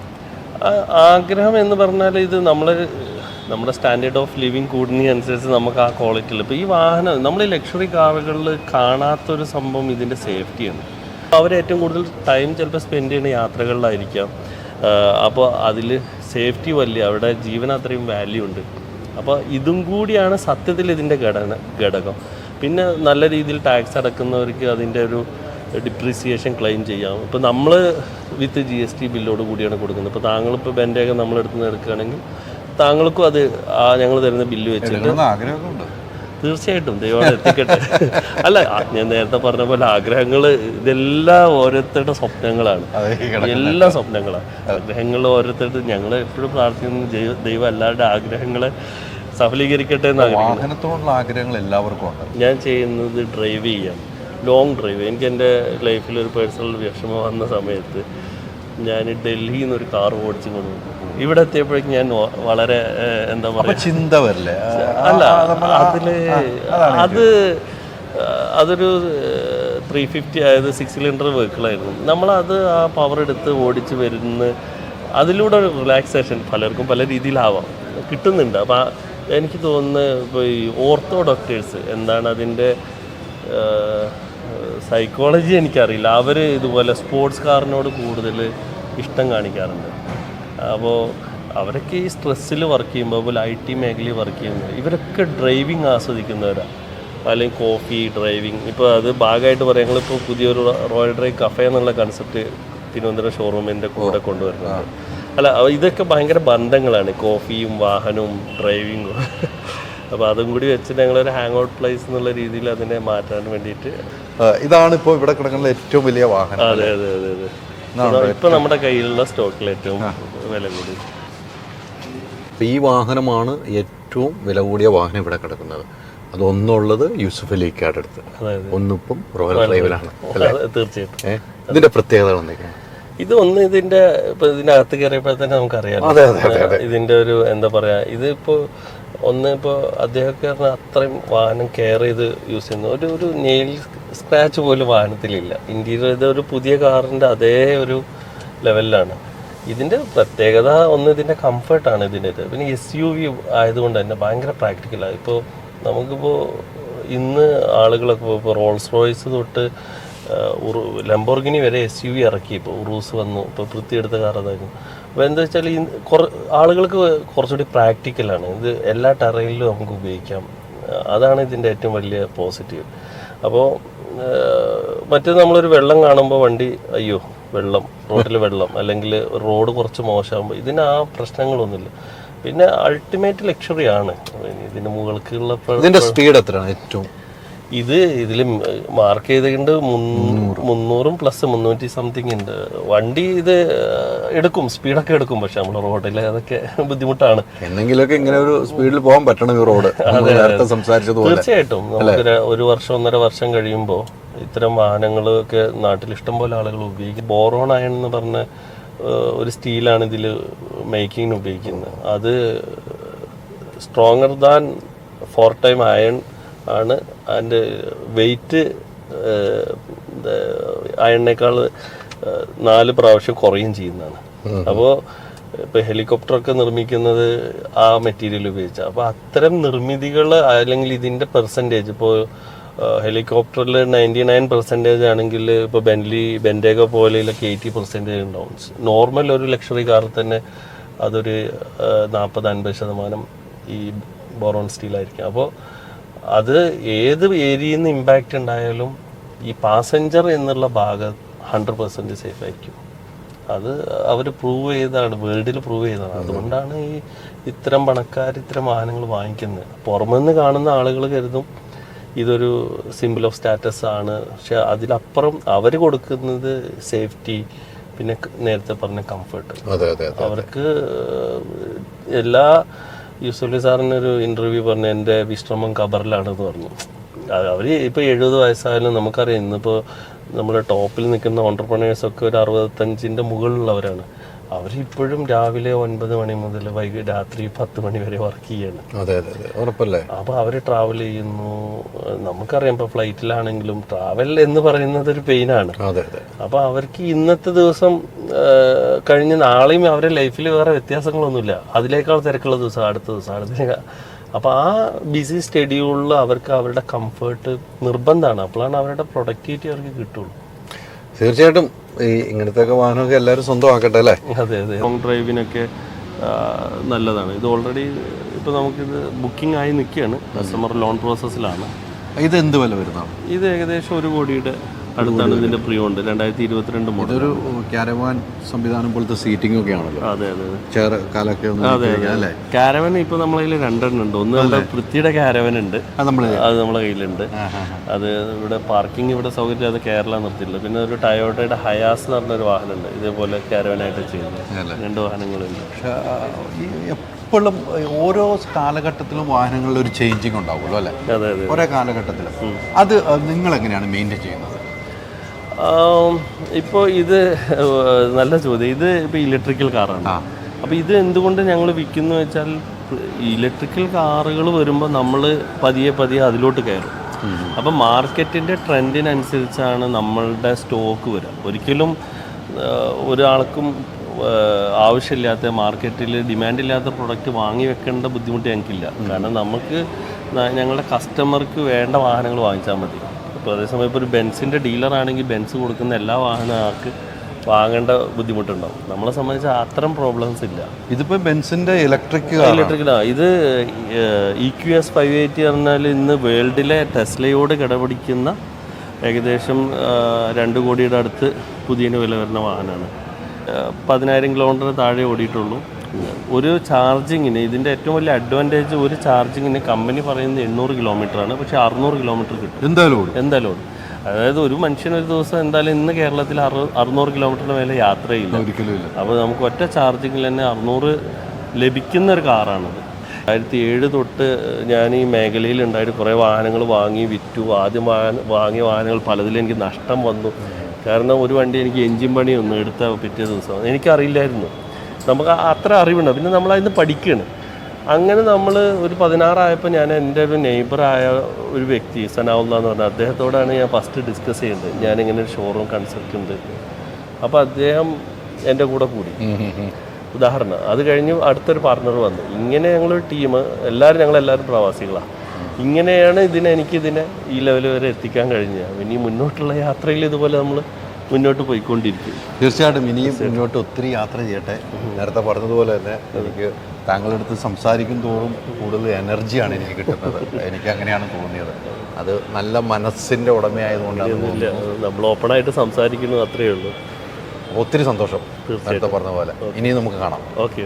ആഗ്രഹം എന്ന് പറഞ്ഞാൽ ഇത് നമ്മുടെ സ്റ്റാൻഡേർഡ് ഓഫ് ലിവിങ് കൂടുന്നതനുസരിച്ച് നമുക്ക് ആ ക്വാളിറ്റിയിൽ ഇപ്പോൾ ഈ വാഹനം നമ്മൾ ഈ ലക്ഷറി കാറുകളിൽ കാണാത്തൊരു സംഭവം ഇതിൻ്റെ സേഫ്റ്റിയാണ്. അവർ ഏറ്റവും കൂടുതൽ ടൈം ചിലപ്പോൾ സ്പെൻഡ് ചെയ്യുന്ന യാത്രകളിലായിരിക്കാം. അപ്പോൾ അതിൽ സേഫ്റ്റി അവിടെ ജീവൻ അത്രയും വാല്യൂ ഉണ്ട്. അപ്പോൾ ഇതും കൂടിയാണ് സത്യത്തിൽ ഇതിൻ്റെ ഘടകം. പിന്നെ നല്ല രീതിയിൽ ടാക്സ് അടക്കുന്നവർക്ക് അതിൻ്റെ ഒരു ഡിപ്രീസിയേഷൻ ക്ലെയിം ചെയ്യാം. ഇപ്പോൾ നമ്മൾ വിത്ത് GST ബില്ലോട് കൂടിയാണ് കൊടുക്കുന്നത്. ഇപ്പോൾ താങ്കളിപ്പോൾ ബെൻറ്റൊക്കെ നമ്മളെടുത്ത് നിന്ന് എടുക്കുകയാണെങ്കിൽ താങ്കൾക്കും അത് ഞങ്ങൾ തരുന്ന ബില്ല് വെച്ചിട്ട് ആഗ്രഹമുണ്ട്. തീർച്ചയായിട്ടും ദൈവം എത്തിക്കട്ടെ. അല്ല, ഞാൻ നേരത്തെ പറഞ്ഞ പോലെ ആഗ്രഹങ്ങൾ ഇതെല്ലാം ഓരോരുത്തരുടെ സ്വപ്നങ്ങളാണ്. എല്ലാ സ്വപ്നങ്ങളാണ്. ആഗ്രഹങ്ങൾ ഓരോരുത്തരുടെ ഞങ്ങൾ എപ്പോഴും പ്രാർത്ഥിക്കുന്ന ദൈവം എല്ലാവരുടെ ആഗ്രഹങ്ങളെ സഫലീകരിക്കട്ടെ എന്ന് വാഹനത്തോടുള്ള ആഗ്രഹങ്ങൾ എല്ലാവർക്കും ഉണ്ട്. ഞാൻ ചെയ്യുന്നത് ഡ്രൈവ് ചെയ്യാം, ലോങ് ഡ്രൈവ്. എനിക്ക് എൻ്റെ ലൈഫിൽ ഒരു പേഴ്സണൽ വിഷമം വന്ന സമയത്ത് ഞാൻ ഡൽഹിയിൽ നിന്ന് ഒരു കാർ ഓടിച്ചു കൊണ്ടുപോകും. ഇവിടെ എത്തിയപ്പോഴേക്കും ഞാൻ വളരെ എന്താ പറയുക ചിന്ത വരില്ലേ? അല്ല, അതൊരു 350 ആയത് 6 സിലിണ്ടർ വെഹിക്കിളായിരുന്നു. നമ്മളത് ആ പവർ എടുത്ത് ഓടിച്ച് വരുന്ന അതിലൂടെ ഒരു റിലാക്സേഷൻ പലർക്കും പല രീതിയിലാവാം കിട്ടുന്നുണ്ട്. അപ്പം എനിക്ക് തോന്നുന്നത് ഇപ്പോൾ ഈ ഓർത്തോ ഡോക്ടേഴ്സ് എന്താണ് അതിൻ്റെ സൈക്കോളജി എനിക്കറിയില്ല. അവർ ഇതുപോലെ സ്പോർട്സ് കാറിനോട് കൂടുതൽ ഇഷ്ടം കാണിക്കാറുണ്ട്. അപ്പോൾ അവരൊക്കെ ഈ സ്ട്രെസ്സിൽ വർക്ക് ചെയ്യുമ്പോൾ, അതുപോലെ IT മേഖലയിൽ വർക്ക് ചെയ്യുന്നത്, ഇവരൊക്കെ ഡ്രൈവിങ് ആസ്വദിക്കുന്നവരാണ്. അല്ലെങ്കിൽ കോഫി ഡ്രൈവിങ്. ഇപ്പോൾ അത് ഭാഗമായിട്ട് പറയാം, ഞങ്ങളിപ്പോൾ പുതിയൊരു റോയൽ ഡ്രൈവ് കഫേ എന്നുള്ള കൺസെപ്റ്റ് തിരുവനന്തപുരം ഷോറൂമിൻ്റെ കൂടെ കൊണ്ടുവരുന്നുണ്ട്. അല്ല, ഇതൊക്കെ ഭയങ്കര ബന്ധങ്ങളാണ്, കോഫിയും വാഹനവും ഡ്രൈവിങ്ങും. അപ്പോൾ അതും കൂടി വെച്ചിട്ട് ഞങ്ങളൊരു ഹാങ് ഔട്ട് പ്ലേസ് എന്നുള്ള രീതിയിൽ അതിനെ മാറ്റാൻ വേണ്ടിയിട്ട്. ഇതാണ് ഇപ്പോൾ ഇവിടെ കിടക്കുന്ന ഏറ്റവും വലിയ വാഹനം. അതെ അതെ അതെ അതെ. ഇപ്പോൾ നമ്മുടെ കയ്യിലുള്ള സ്റ്റോക്കിൽ ഏറ്റവും വില കൂടി ഈ വാഹനമാണ് ഏറ്റവും വില കൂടിയ വാഹനം ഇവിടെ കിടക്കുന്നത്. അതൊന്നുള്ളത് യൂസുഫ് അലിക്കാരുടെ അടുത്ത്, ഒന്നിപ്പം റോയൽ ഡ്രൈവിലാണ്. തീർച്ചയായിട്ടും ഇതിന്റെ പ്രത്യേകത എന്തൊക്കെയാണ്? ഇത് ഒന്ന് ഇതിന്റെ ഇപ്പൊ ഇതിനകത്ത് കയറിയപ്പോൾ തന്നെ നമുക്കറിയാം ഇതിന്റെ ഒരു എന്താ പറയാ, ഇതിപ്പോ ഒന്ന് ഇപ്പോൾ അദ്ദേഹമൊക്കെ പറഞ്ഞാൽ അത്രയും വാഹനം കെയർ ചെയ്ത് യൂസ് ചെയ്യുന്നു. ഒരു നെയിൽ സ്ക്രാച്ച് പോലും വാഹനത്തിലില്ല. ഇന്റീരിയർ ഇതൊരു പുതിയ കാറിന്റെ അതേ ഒരു ലെവലിലാണ്. ഇതിന്റെ പ്രത്യേകത ഒന്ന് ഇതിന്റെ കംഫർട്ടാണ് ഇതിൻ്റെ ഇത്. പിന്നെ SUV ആയതുകൊണ്ട് തന്നെ ഭയങ്കര പ്രാക്ടിക്കലാണ്. ഇപ്പോൾ നമുക്കിപ്പോൾ ഇന്ന് ആളുകളൊക്കെ ഇപ്പോൾ റോൾസ് റോയ്സ് തൊട്ട് ലംബോർഗിനി വരെ SUV ഇറക്കി. ഇപ്പോൾ ഉറൂസ് വന്നു, ഇപ്പോൾ വൃത്തിയെടുത്ത കാർ അതായിരുന്നു. അപ്പോൾ എന്താ വെച്ചാൽ ഈ ആളുകൾക്ക് കുറച്ചുകൂടി പ്രാക്ടിക്കലാണ്. ഇത് എല്ലാ ടെറയിലും നമുക്ക് ഉപയോഗിക്കാം. അതാണ് ഇതിൻ്റെ ഏറ്റവും വലിയ പോസിറ്റീവ്. അപ്പോൾ മറ്റേത് നമ്മളൊരു വെള്ളം കാണുമ്പോൾ വണ്ടി അയ്യോ വെള്ളം, റോഡിൽ വെള്ളം, അല്ലെങ്കിൽ റോഡ് കുറച്ച് മോശമാകുമ്പോൾ ഇതിന് ആ പ്രശ്നങ്ങളൊന്നുമില്ല. പിന്നെ അൾട്ടിമേറ്റ് ലക്ഷറി ആണ്. ഇതിന് മുകൾക്കുള്ള സ്പീഡ് എത്രയാണ് ഏറ്റവും? ഇതിൽ മാർക്ക് ചെയ്തിട്ടുണ്ട് 300 പ്ലസ് 300 സംതിങ് ഉണ്ട്. വണ്ടി ഇത് എടുക്കും, സ്പീഡൊക്കെ എടുക്കും. പക്ഷെ നമ്മൾ റോഡിൽ അതൊക്കെ ബുദ്ധിമുട്ടാണ്. എന്തെങ്കിലുമൊക്കെ ഇങ്ങനെ ഒരു സ്പീഡിൽ പോകാൻ പറ്റണം ഈ റോഡ്. തീർച്ചയായിട്ടും നമുക്ക് 1 വർഷം 1.5 വർഷം കഴിയുമ്പോൾ ഇത്തരം വാഹനങ്ങളൊക്കെ നാട്ടിൽ ഇഷ്ടം പോലെ ആളുകൾ ഉപയോഗിക്കും. ബോറോൺ അയൺ എന്ന് പറഞ്ഞ ഒരു സ്റ്റീലാണ് ഇതിൽ മേക്കിങ്ങിന് ഉപയോഗിക്കുന്നത്. അത് സ്ട്രോങ്ങർ ദാൻ 4 ടൈം അയൺ ആണ്. അതിൻ്റെ വെയിറ്റ് അയണിനേക്കാൾ 4 പ്രാവശ്യം കുറയും ചെയ്യുന്നതാണ്. അപ്പോൾ ഇപ്പോൾ ഹെലികോപ്റ്ററൊക്കെ നിർമ്മിക്കുന്നത് ആ മെറ്റീരിയൽ ഉപയോഗിച്ചാൽ. അപ്പോൾ അത്തരം നിർമ്മിതികൾ അല്ലെങ്കിൽ ഇതിൻ്റെ പെർസെൻറ്റേജ് ഇപ്പോൾ ഹെലികോപ്റ്ററിൽ 99% ആണെങ്കിൽ ഇപ്പോൾ ബെൻഡേഗ പോലെയൊക്കെ 80% ഉണ്ടാവും. നോർമൽ ഒരു ലക്ഷറി കാറിൽ തന്നെ അതൊരു 40-50% ഈ ബോറോൺ സ്റ്റീലായിരിക്കും. അപ്പോൾ അത് ഏത് ഏരിയയിൽ നിന്ന് ഇമ്പാക്റ്റ് ഉണ്ടായാലും ഈ പാസഞ്ചർ എന്നുള്ള ഭാഗം 100% സേഫ് ആയിരിക്കും. അത് അവർ പ്രൂവ് ചെയ്തതാണ്, വേൾഡിൽ പ്രൂവ് ചെയ്തതാണ്. അതുകൊണ്ടാണ് ഈ ഇത്തരം പണക്കാർ ഇത്തരം വാഹനങ്ങൾ വാങ്ങിക്കുന്നത്. പുറമെന്ന് കാണുന്ന ആളുകൾ കരുതും ഇതൊരു സിമ്പിൾ ഓഫ് സ്റ്റാറ്റസ് ആണ്. പക്ഷെ അതിലപ്പുറം അവർ കൊടുക്കുന്നത് സേഫ്റ്റി, പിന്നെ നേരത്തെ പറഞ്ഞ കംഫർട്ട്. അവർക്ക് എല്ലാ യൂസുഫ് സാറിനൊരു ഇന്റർവ്യൂ പറഞ്ഞു എൻ്റെ വിശ്രമം ഖബറിലാണെന്ന് പറഞ്ഞു. അവർ ഇപ്പോൾ 70 വയസ്സായാലും നമുക്കറിയാം. ഇന്നിപ്പോൾ നമ്മുടെ ടോപ്പിൽ നിൽക്കുന്ന ഓൺടർപ്രണേഴ്സൊക്കെ ഒരു 65-ന്റെ മുകളിലുള്ളവരാണ്. അവരിപ്പോഴും രാവിലെ 9 മണി മുതൽ രാത്രി 10 മണി വരെ വർക്ക് ചെയ്യാണ്. അപ്പോൾ അവർ ട്രാവൽ ചെയ്യുന്നു. നമുക്കറിയാം ഇപ്പോൾ ഫ്ലൈറ്റിലാണെങ്കിലും ട്രാവൽ എന്ന് പറയുന്നത് ഒരു പെയിനാണ്. അപ്പോൾ അവർക്ക് ഇന്നത്തെ ദിവസം കഴിഞ്ഞ് നാളെയും അവരുടെ ലൈഫിൽ വേറെ വ്യത്യാസങ്ങളൊന്നുമില്ല. അതിനേക്കാൾ തിരക്കുള്ള ദിവസം അടുത്ത ദിവസം. അപ്പോൾ ആ ബിസി ഷെഡ്യൂളിൽ അവർക്ക് അവരുടെ കംഫേർട്ട് നിർബന്ധമാണ്. അപ്പോഴാണ് അവരുടെ പ്രൊഡക്ടിവിറ്റി അവർക്ക് കിട്ടുള്ളൂ. തീർച്ചയായിട്ടും ഈ ഇങ്ങനത്തെ വാഹനമൊക്കെ എല്ലാവരും സ്വന്തമാക്കട്ടെ അല്ലേ? അതെ. ലോങ് ഡ്രൈവിനൊക്കെ നല്ലതാണ്. ഇത് ഓൾറെഡി ഇപ്പോൾ നമുക്കിത് ബുക്കിംഗ് ആയി നിൽക്കുകയാണ്. കസ്റ്റമർ ലോൺ പ്രോസസ്സിലാണ്. ഇത് എന്ത് വില വരുന്നതാണ്? ഇത് ഏകദേശം 1 കോടിയുടെ അടുത്താണ് ഇതിന്റെ പ്രിയോണ്ട്. 2022 മോഡൽ. ഇതൊരു കാരവാൻ സംവിധാനം പോലത്തെ സീറ്റിംഗ് ഒക്കെ ആണല്ലോ. അതെ. ചെയർ കാലൊക്കെ അതെ. കാരവൻ ഇപ്പൊ നമ്മളെ കയ്യിൽ 2 ഉണ്ട്. ഒന്ന് നമ്മുടെ പൃഥ്വിയുടെ കാരവൻ ഉണ്ട്, അത് നമ്മളെ കയ്യിലുണ്ട്. അത് ഇവിടെ പാർക്കിംഗ് ഇവിടെ സൗകര്യം, അത് കേരള നിർത്തിയില്ല. പിന്നെ ഒരു ടയോട്ടയുടെ ഹയാസ് എന്ന് പറഞ്ഞൊരു വാഹനമുണ്ട്, ഇതേപോലെ കാരവനായിട്ട് ചെയ്യുന്നത്. 2 വാഹനങ്ങളുണ്ട്. എപ്പോഴും ഓരോ കാലഘട്ടത്തിലും വാഹനങ്ങളിൽ ഒരു ചേഞ്ചിങ് ഉണ്ടാവുമല്ലോ അല്ലേ? അതെ. ഓരോ കാലഘട്ടത്തിലും അത് നിങ്ങൾ എങ്ങനെയാണ് മെയിൻറ്റെയിൻ ചെയ്യുന്നത്? ഇപ്പോൾ ഇത് നല്ല ചോദ്യം. ഇത് ഇപ്പോൾ ഇലക്ട്രിക്കൽ കാറാണ്. അപ്പോൾ ഇത് എന്തുകൊണ്ട് ഞങ്ങൾ വിൽക്കുന്നു വെച്ചാൽ, ഇലക്ട്രിക്കൽ കാറുകൾ വരുമ്പോൾ നമ്മൾ പതിയെ അതിലോട്ട് കയറും. അപ്പം മാർക്കറ്റിൻ്റെ ട്രെൻഡിനനുസരിച്ചാണ് നമ്മളുടെ സ്റ്റോക്ക് വരിക. ഒരിക്കലും ഒരാൾക്കും ആവശ്യമില്ലാത്ത, മാർക്കറ്റിൽ ഡിമാൻഡില്ലാത്ത പ്രൊഡക്റ്റ് വാങ്ങി വെക്കേണ്ട ബുദ്ധിമുട്ട് ഞങ്ങൾക്കില്ല. കാരണം നമുക്ക് ഞങ്ങളുടെ കസ്റ്റമർക്ക് വേണ്ട വാഹനങ്ങൾ വാങ്ങിച്ചാൽ മതി. ഇപ്പോൾ അതേസമയം ഇപ്പോൾ ഒരു ബെൻസിൻ്റെ ഡീലറാണെങ്കിൽ ബെൻസ് കൊടുക്കുന്ന എല്ലാ വാഹനങ്ങൾക്ക് വാങ്ങേണ്ട ബുദ്ധിമുട്ടുണ്ടാവും. നമ്മളെ സംബന്ധിച്ച് അത്തരം പ്രോബ്ലംസ് ഇല്ല. ഇതിപ്പോൾ ബെൻസിൻ്റെ ഇലക്ട്രിക്കലാണ്. ഇത് EQS 580 പറഞ്ഞാൽ ഇന്ന് വേൾഡിലെ ടെസ്ലയോട് കിടപിടിക്കുന്ന ഏകദേശം 2 കോടിയുടെ അടുത്ത് പുതിയ വില വരുന്ന വാഹനമാണ്. 10,000 കിലോമീറ്റർ താഴെ ഓടിയിട്ടുള്ളൂ. ഒരു ചാർജിങ്ങിന് ഇതിൻ്റെ ഏറ്റവും വലിയ അഡ്വാൻറ്റേജ്, ഒരു ചാർജിങ്ങിന് കമ്പനി പറയുന്നത് 800 കിലോമീറ്ററാണ്. പക്ഷേ 600 കിലോമീറ്റർ കിട്ടും എന്തായാലും ഓടും. അതായത് ഒരു മനുഷ്യൻ ഒരു ദിവസം എന്തായാലും ഇന്ന് കേരളത്തിൽ 600 കിലോമീറ്ററിന് മേലെ യാത്ര ചെയ്യില്ല. അപ്പോൾ നമുക്ക് ഒറ്റ ചാർജിങ്ങിൽ തന്നെ 600 ലഭിക്കുന്ന ഒരു കാറാണത്. 2007 തൊട്ട് ഞാൻ ഈ മേഖലയിൽ ഉണ്ടായിട്ട് കുറേ വാഹനങ്ങൾ വാങ്ങി വിറ്റു. ആദ്യം വാങ്ങിയ വാഹനങ്ങൾ പലതിലും എനിക്ക് നഷ്ടം വന്നു. കാരണം ഒരു വണ്ടി എനിക്ക് എൻജിൻ പണി ഒന്ന് എടുത്ത പിറ്റേ ദിവസം എനിക്കറിയില്ലായിരുന്നു. നമുക്ക് അത്ര അറിവുണ്ട്. പിന്നെ നമ്മളതിന് പഠിക്കുകയാണ്. അങ്ങനെ നമ്മൾ ഒരു 16 ആയപ്പോൾ ഞാൻ എൻ്റെ ഒരു നെയ്ബറായ ഒരു വ്യക്തി സനാവുല്ല എന്ന് പറഞ്ഞാൽ അദ്ദേഹത്തോടാണ് ഞാൻ ഫസ്റ്റ് ഡിസ്കസ് ചെയ്യുന്നത്. ഞാനിങ്ങനെ ഒരു ഷോറൂം കൺസെപ്റ്റ് ഉണ്ട്. അപ്പോൾ അദ്ദേഹം എൻ്റെ കൂടെ കൂടി. ഉദാഹരണം, അത് കഴിഞ്ഞ് അടുത്തൊരു പാർട്ണർ വന്നു. ഇങ്ങനെ ഞങ്ങളൊരു ടീം, ഞങ്ങളെല്ലാവരും പ്രവാസികളാണ്. ഇങ്ങനെയാണ് എനിക്കിതിനെ ഈ ലെവൽ വരെ എത്തിക്കാൻ കഴിഞ്ഞത്. ഇനി മുന്നോട്ടുള്ള യാത്രയിൽ ഇതുപോലെ നമ്മൾ മുന്നോട്ട് പോയിക്കൊണ്ടിരിക്കും. തീർച്ചയായിട്ടും ഇനിയും മുന്നോട്ട് ഒത്തിരി യാത്ര ചെയ്യട്ടെ. നേരത്തെ പറഞ്ഞതുപോലെ തന്നെ എനിക്ക് താങ്കളുടെ അടുത്ത് സംസാരിക്കും തോറും കൂടുതൽ എനർജിയാണ് എനിക്ക് കിട്ടുന്നത്. എനിക്ക് അങ്ങനെയാണ് തോന്നിയത്. അത് നല്ല മനസ്സിൻ്റെ ഉടമയായതുകൊണ്ടാണ്. നമ്മൾ ഓപ്പണായിട്ട് സംസാരിക്കുന്നത് അത്രയേ ഉള്ളൂ. ഒത്തിരി സന്തോഷം. നേരത്തെ പറഞ്ഞ പോലെ ഇനിയും നമുക്ക് കാണാം. ഓക്കെ.